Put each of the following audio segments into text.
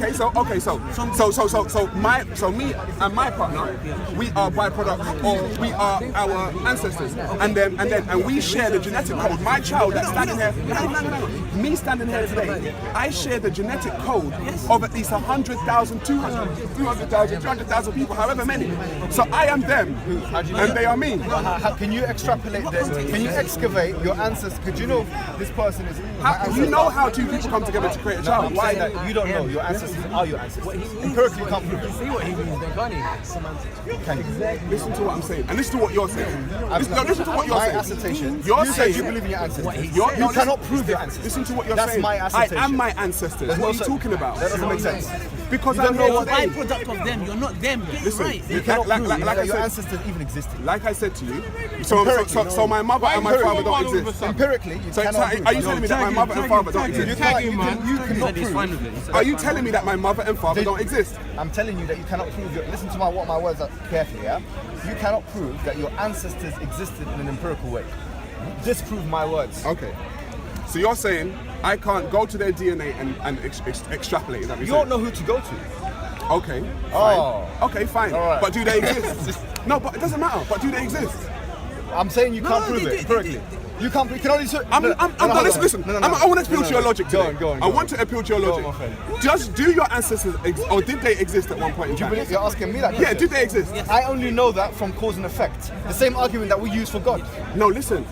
Okay, so me and my partner, we are byproducts, or we are our ancestors, and we share the genetic code. My child that's standing here, me standing here today, I share the genetic code of at least 100,000, 200,000, 300,000, 300,000 people, however many. So I am them, and they are me. Can you extrapolate this? Can you excavate your ancestors? Could you know this person is? You know how two people come together to create a child. Why that you don't know your ancestors are your ancestors? Empirically, you can't prove it. See what he means, then, can't he? Can you? Listen to what I'm saying, and listen to what you're saying. Listen to what you're saying. My assertion. You're you saying said you believe in your ancestors. You cannot prove your ancestors. Listen to what you're That's saying. my assertion. I am my ancestors. What are you talking about? That doesn't make sense. Because You're I'm here a today. byproduct of them. You're not them. Listen, Right. You cannot prove like I that your said, ancestors even existed. like I said to you, so my mother and my father don't exist. Empirically, you cannot prove. Are you telling me that my mother and father don't exist? You cannot prove. Are you telling me that my mother and father don't exist? I'm telling you that you cannot prove. Listen to what my words are carefully. Yeah, you cannot prove that your ancestors existed in an empirical way. Disprove my words. Okay. So you're saying I can't go to their DNA and extrapolate? Is that what You you're don't know who to go to. saying? Okay. Fine. Oh. Okay, fine. All right. But do they exist? No, but it doesn't matter. But do they exist? I'm saying you can't prove it empirically. You can't. You can only. Listen. I want to appeal to your logic today. Go on. I want to appeal to your logic. my friend. Just do your ancestors or did they exist at one point in time? You're asking me that question. Yeah, did they exist? I only know that from cause and effect. The same argument that we use for God. No, listen.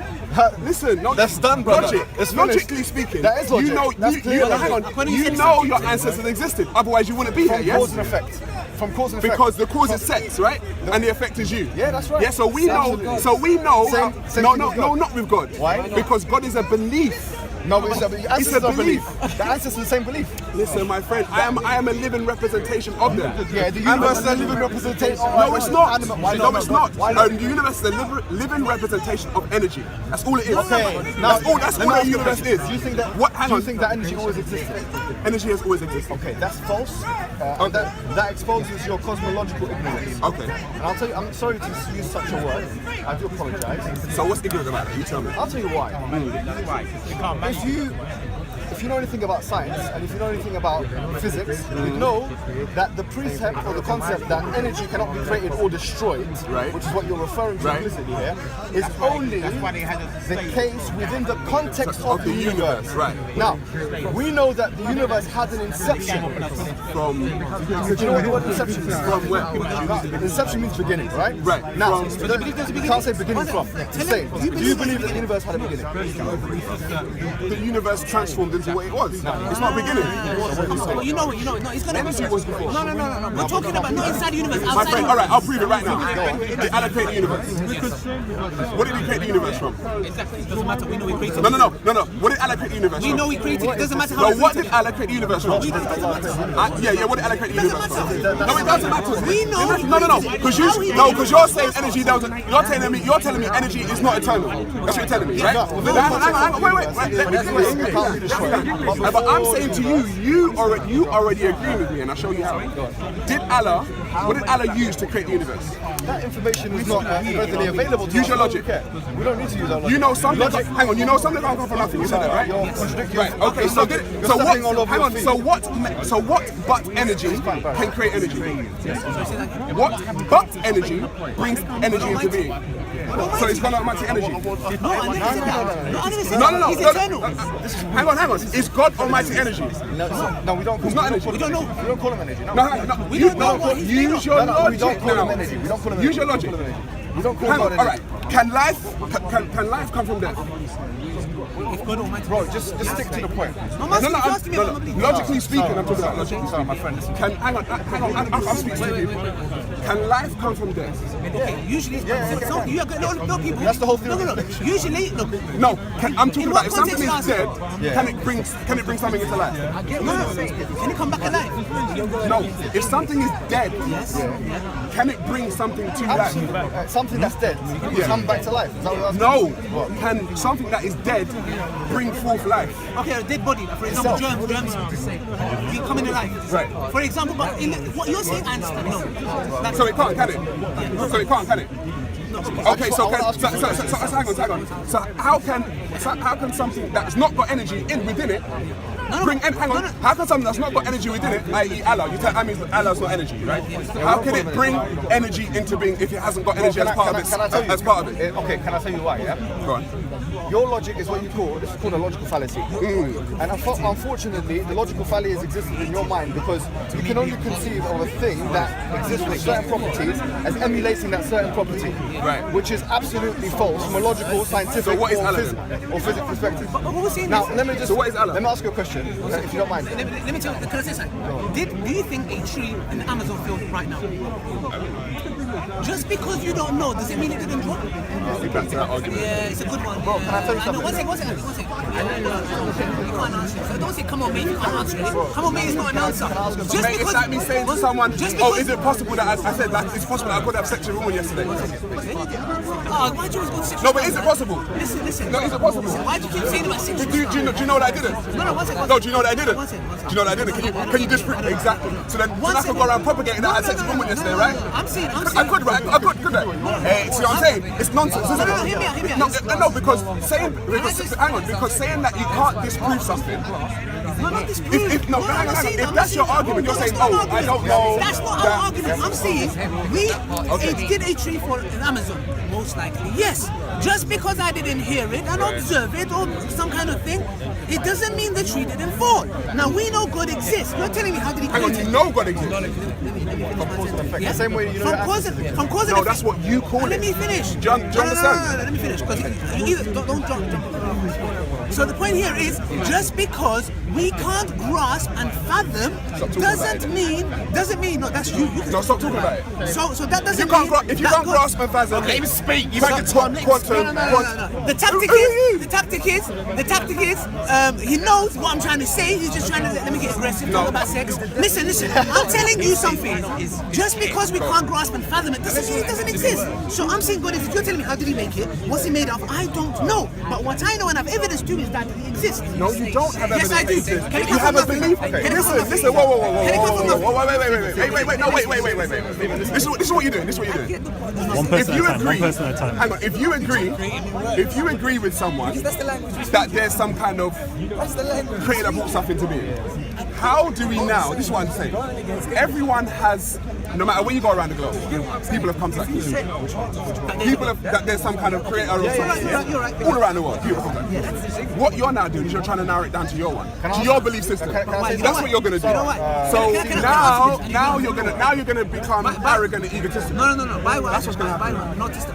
Listen, no, That's done, brother. Logic. It's finished. Logically speaking, That is logic. you know, That's clear hang logic. on, you know your ancestors existed. Otherwise, you wouldn't be here. From Yes. cause and effect. From cause and effect. Because the cause is sex, right? And the effect is you. Yeah, that's right. Yeah, so we know. Absolutely. So we know. Same no, thing no, with God. no, not with God. Why? Because God is a belief. No, it's the ancestors a are belief. belief. The ancestors are the same belief. Listen, my friend, I am a living representation of them. Yeah, the universe is a living representation. No, it's not. Why No, it's not. Why not? The universe is a living representation of energy. That's all it is. Okay. That's all the universe is. Do you think that? Hang do you on. think that energy always existed? Energy has always existed. Okay, that's false. And that exposes your cosmological ignorance. Okay. And I'll tell you, I'm sorry to use such a word. I do apologize. So what's ignorant about it? You tell me. I'll tell you why. If you know anything about science and if you know anything about physics, you know that the precept or the concept that energy cannot be created or destroyed, Right. which is what you're referring to implicitly here, is only the case within the context of the universe. Right. Now, we know that the universe had an inception. From Do you know what the word inception is? From where? Inception means beginning, right? Right. Now, From- you can't say beginning from. You say, do you believe that the universe had a beginning? the universe transformed into what it was. It's not beginning. Well, you know, no, it's gonna Energy was before. No. We're talking about not inside the universe, My outside friend, the all right, I'll prove it right now. They allocate the universe. What did he create the universe from? It doesn't matter. We know we created No. it. What did allocate the universe We from? know we created it. It doesn't matter how No, we what created did allocate the universe from? Yeah, what did allocate the universe from? No, it doesn't matter. We know. No, because you're saying energy doesn't. You're telling me energy is not eternal. That's what you're telling me, right? Hang on, wait. Let me finish. But I'm saying to you, you already agree with me, and I'll show you how. What did Allah use to create the universe? That information is not readily available to us. Use your logic. We don't need to use our logic. You know something. Hang on, you know something can't come from nothing. You said that, right? You're contradicting. Right. Okay. So what but energy can create energy? What but energy brings energy into being? So it's God Almighty energy. No. He's eternal. Hang on. Is God Almighty energy? No, we don't. It's not energy. We don't know. We don't call him energy. No. Use your logic. We don't call him energy. We don't call him energy. Use your logic. We don't call Hang him on. energy. All right. Can life come from death? Bro, just stick to the point. Logically speaking, I'm talking about logically. Sorry, my friend. Listen. Hang on. I'll speak to you. Can life come from death? Okay, usually, no people. That's the whole thing. No. Usually, look. No, I'm talking about if something is context dead, can it bring something into life? No. Can it come back alive? No, if something is dead, can it bring something to life? Something that's dead, come back to life. Is that what No, can something that is dead bring forth life? Okay, a dead body, for example, germs you come in alive. Right. For example, but what you're saying, I understand. No. So it can't, can it? Okay, so hang on. So how can something that's not got energy within it bring hang on. How can something that's not got energy within it, i.e. Allah, you tell I mean Allah's not energy, right? How can it bring energy into being if it hasn't got energy as part of it? As part of it. Okay, can I tell you why? Yeah. Go on. Your logic is what you call, this is called a logical fallacy. And unfortunately, the logical fallacy exists in your mind because you can only conceive of a thing that exists with certain properties as emulating that certain property. Right. Which is absolutely false from a logical, scientific, So what is Allah or physics perspective. But what we're saying Now, is, let me just, So what is Allah? let me ask you a question, if you don't mind. let me tell you, can I say something? Do you think a tree in the Amazon field right now? Just because you don't know, does it mean it didn't drop? Back to that argument. Yeah, it's a good one. Bro, can I tell you something? One second. You can't answer it. So don't say, come on, mate, you can't answer it. Come on, mate, it's not an answer. Just Mate, it's like me saying to someone, is it possible that I said that it's possible that I could have sex with a woman yesterday? Oh, why'd you always go to sexual? No, but is it possible? Listen. No, is it possible? Why'd you keep saying about sexual? Do you know that I didn't? No, one second. No, do you know that I didn't? One second. Do you know that I didn't? Can you disprove it? Exactly. So then I could go around propagating that I had sex with a woman yesterday, right? I'm saying. I could, right? I could, couldn't I? Hey, see what I'm saying? It's nonsense, isn't it? No, hear me out. No, because saying that you can't disprove something. No, not disprove. If that's your argument, you're saying, oh, I don't know. That's not our argument. I'm saying we did a tree for an Amazon, most likely. Yes. Just because I didn't hear it and observe it or some kind of thing, it doesn't mean the tree didn't fall. Now we know God exists. You're telling me how did he create it? You know God exists. Yeah? The same way you know from cause and No, that's what you call it. Let me finish. Do you understand? No, let me finish. Because don't jump. So the point here is, just because we can't grasp and fathom doesn't mean no, that's you. No, stop talking about it. So that doesn't mean if you can't grasp and fathom, let me speak. You can't quantum. The tactic is, he knows what I'm trying to say. He's just trying to let me get aggressive, talk about sex. Listen. I'm telling you something. Just because we can't grasp and fathom it doesn't mean it doesn't exist. So I'm saying God is. If you're telling me how did he make it, what's he made of, I don't know. But what I know and have evidence to is that he exists. No, you don't have evidence. Yes, I do. You have a belief. Listen. Whoa. This is what you're doing. One person at a time. Hang on. If you agree with someone that there's some kind of creator that brought something to be, how do we now? This is what I'm saying. Everyone has, no matter where you go around the globe, people have come to that conclusion. People have that there's some kind of creator or something. All around the world, people have come to that. What you're now doing is you're trying to narrow it down to your one, to your belief system. That's what you're gonna do. So now you're gonna become arrogant and egotistical. No. That's what's gonna happen. Not just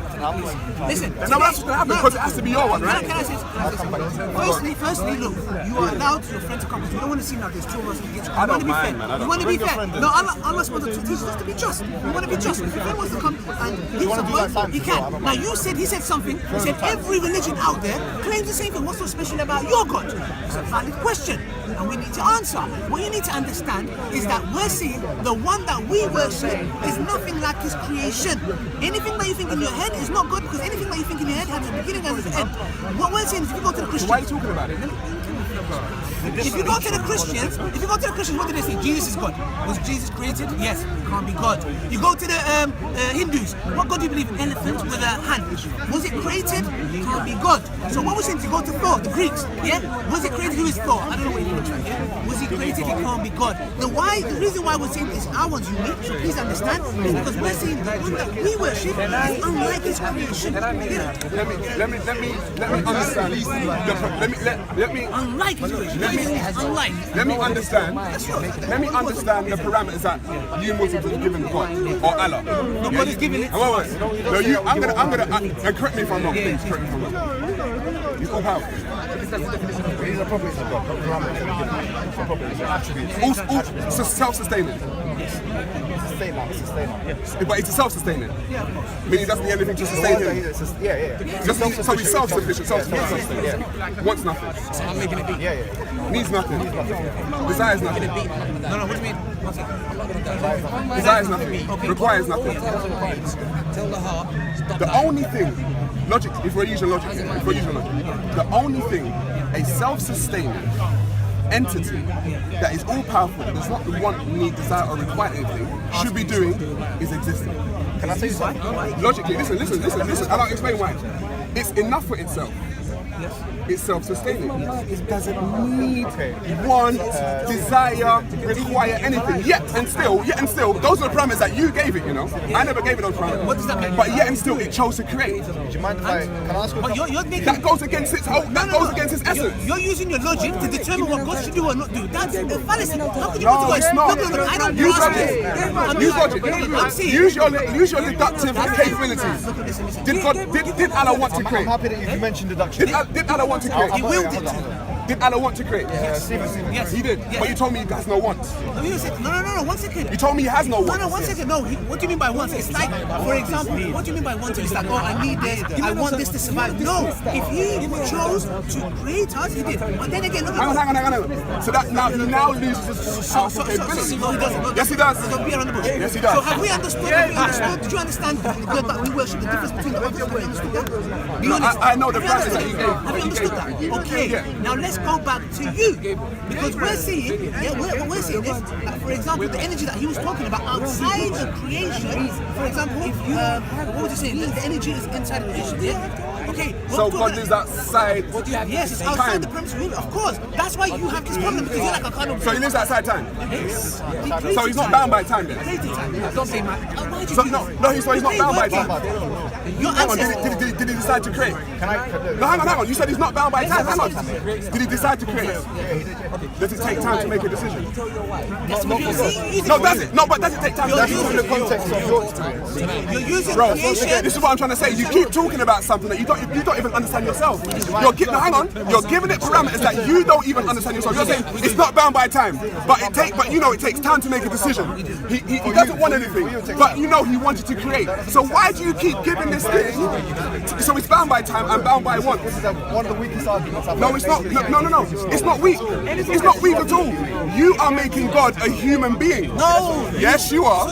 listen. No, that's what's gonna happen because it has to be your one, right? Can I say something? Firstly, look, you are allowed your friend to come. You don't want to seem like there's two of us against you. I don't mind, man. You want to be fair. No, Allah's wanted to teach us to be just. You want to be just. If your friend wants to come and give some word, he can. Now he said something. He said every religion out there claims the same thing. What's so special about your God? It's a valid question, and we need to answer. What you need to understand is that we're seeing the one that we worship is nothing like his creation. Anything that you think in your head is not good because anything that you think in your head has a beginning and an end. What we're saying is if you go to the Christians, Why are you talking about it? if you go to the Christians, what do they say? Jesus is God. Was Jesus created? Yes, he can't be God. You go to the Hindus, what God do you believe in? Elephant with a hand. Was it created? He can't be God. So what we're saying is you go to Thor, the Greeks, yeah? Was it created? Who is Thor? I don't know what you're doing, yeah? Was he created? He can't be God. The reason why we're saying this, our one's unique, so please understand, is because we're saying the one that we worship is unlike his creation. Let me understand. Let me Unlike his creation. Let me understand the parameters that you Muslims are given God or Allah. God is giving it. Wait. No, I'm gonna correct me if I'm wrong. Please correct me if I'm wrong. He's all powerful. These are properties of God, properties, attributes. All self-sustaining. Sustainer. But it's self-sustaining. Meaning he doesn't need anything to sustain him. So he's self-sufficient, self-sustaining. Wants nothing. So I'm making it beat. Needs nothing. Desires nothing. No, what do you mean? One second. Desires nothing. Requires nothing. Tell the heart. Stop The that. only thing, logic, the only thing a self-sustaining entity that is all powerful, that does not want, need, desire, or require anything, should be doing is existing. Can I say something? Logically, listen, and I'll explain why. It's enough for itself. it's self-sustaining. It doesn't need, want, desire, require anything. Yet and still, those are the parameters that you gave it, you know. I never gave it those parameters. What does that mean? But yet and still, it chose to create. Do you mind if I can I ask you? But you're making, That goes against its whole, that goes against its essence. You're using your logic to determine what God should do or not do. That's a fallacy. How could you No, go to it's us? not. No, I don't Use grasp logic. it. Use logic. I'm saying, Use your deductive capabilities. Did Allah want to I'm create? happy that you mentioned deduction. Did Allah want to create? He willed it. Did Allah want to create? Stephen. Yes. He did. Yes. But you told me he has no wants. No, 1 second. You told me he has no No, wants. 1 second. No, what do you mean by wants? It's like, for example, what do you mean by wanting? It's like, oh, I need this, I want this to survive. No, if he chose to create us, he did. But then again, look at Hang on. So that he now loses his powerful capability. No, he doesn't. Yes, he does. Don't beat around the bush. Yes, he does. So have we understood? Did you understand that we worship the difference between the others? Have we understood that? No, I know the parameters that he gave. Have you understood that? Okay. Yeah. Now let's go back to you, because we're seeing, we're seeing this. Like, for example, the energy that he was talking about outside of creation. For example, what was he saying? The energy is inside of creation. Yeah. Okay. So God lives outside. Yes, it's outside time. the premise. Of course. That's why you have this problem, because you're like a kind of. So he lives outside time. Yes. So he's not bound by time then. Created time. Don't say man. Why did you So do no, that? so he's not bound by time. Your Hang on, ancestors. did he decide to create? Can I? No, hang on. You said he's not bound by time. Hang on. Did he decide to create? Does it take time to make a decision? No, does it? No, but does it take time? That's in the context of your experience. You're using Bro, creation. this is what I'm trying to say. You keep talking about something that you don't even understand yourself. Hang on. You're giving it parameters that you don't even understand yourself. You're saying it's not bound by time, but it takes time to make a decision. He doesn't want anything, but you know he wanted to create. So why do you keep giving this thing? So it's bound by time and bound by want. This is one of the weakest arguments I've No, it's not. No. It's not weak. It's not weak at all. You are making God a human being. No. Yes, you are.